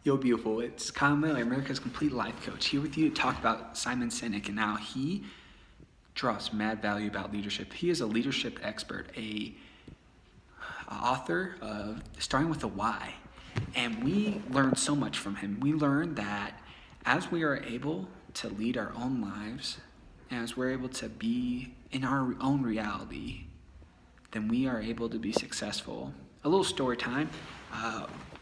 Yo, beautiful. It's Kyle Miller, America's Complete Life Coach, here with you to talk about Simon Sinek and how he drops mad value about leadership. He is a leadership expert, a author of Starting with a Why, and we learned so much from him. We learned that as we are able to lead our own lives, as we're able to be in our own reality, then we are able to be successful. A little story time.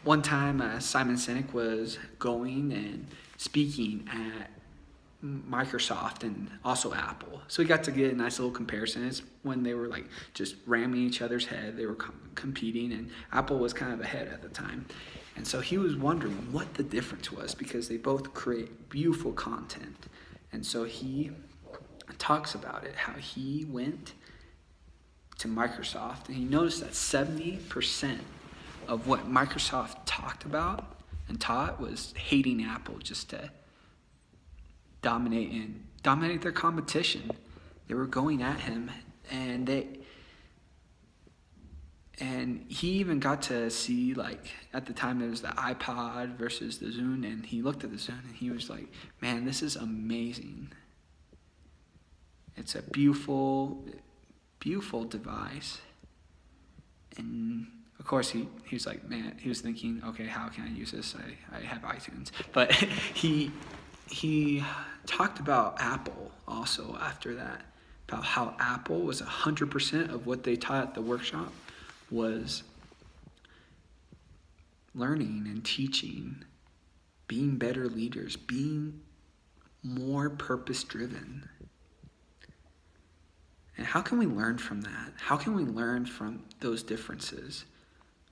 One time, Simon Sinek was going and speaking at Microsoft and also Apple. So we got to get a nice little comparison. It's when they were like just ramming each other's head. They were competing, and Apple was kind of ahead at the time. And so he was wondering what the difference was because they both create beautiful content. And so he talks about it, how he went to Microsoft and he noticed that 70% of what Microsoft talked about and taught was hating Apple just to dominate their competition. They were going at him, and he even got to see, like, at the time it was the iPod versus the Zune, and he looked at the Zune and he was like, man, this is amazing. It's a beautiful device. And of course he was like, man, he was thinking, okay, how can I use this? I have iTunes. But he talked about Apple also after that, about how Apple was 100% of what they taught at the workshop was learning and teaching, being better leaders, being more purpose-driven. And how can we learn from that? How can we learn from those differences?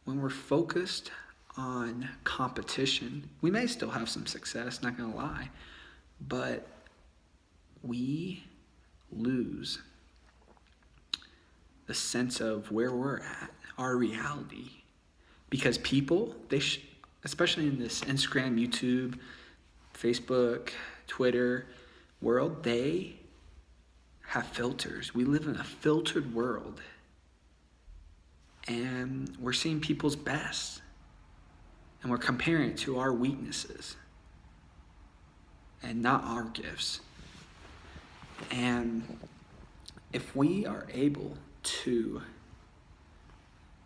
When we're focused on competition, we may still have some success, not gonna lie, but we lose the sense of where we're at, our reality. Because people, especially in this Instagram, YouTube, Facebook, Twitter world, they have filters. We live in a filtered world. And we're seeing people's best. And we're comparing it to our weaknesses. And not our gifts. And if we are able to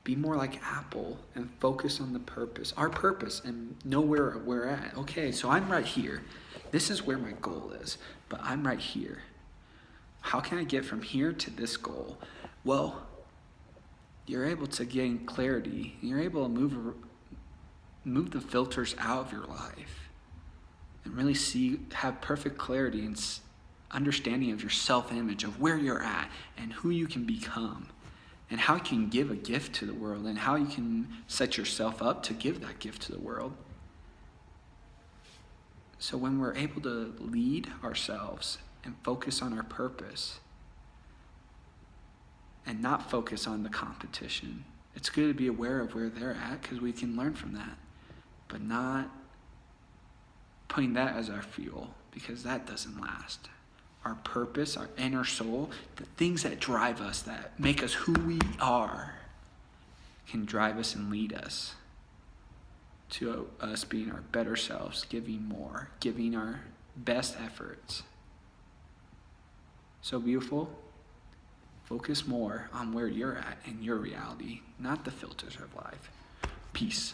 be more like Apple and focus on the purpose, our purpose, and know where we're at. Okay, so I'm right here. This is where my goal is, but I'm right here. How can I get from here to this goal? Well, you're able to gain clarity. You're able to move the filters out of your life and really have perfect clarity and understanding of your self-image, of where you're at and who you can become and how you can give a gift to the world and how you can set yourself up to give that gift to the world. So when we're able to lead ourselves and focus on our purpose and not focus on the competition, it's good to be aware of where they're at because we can learn from that, but not putting that as our fuel because that doesn't last. Our purpose, our inner soul, the things that drive us, that make us who we are, can drive us and lead us to us being our better selves, giving more, giving our best efforts. So beautiful. Focus more on where you're at in your reality, not the filters of life. Peace.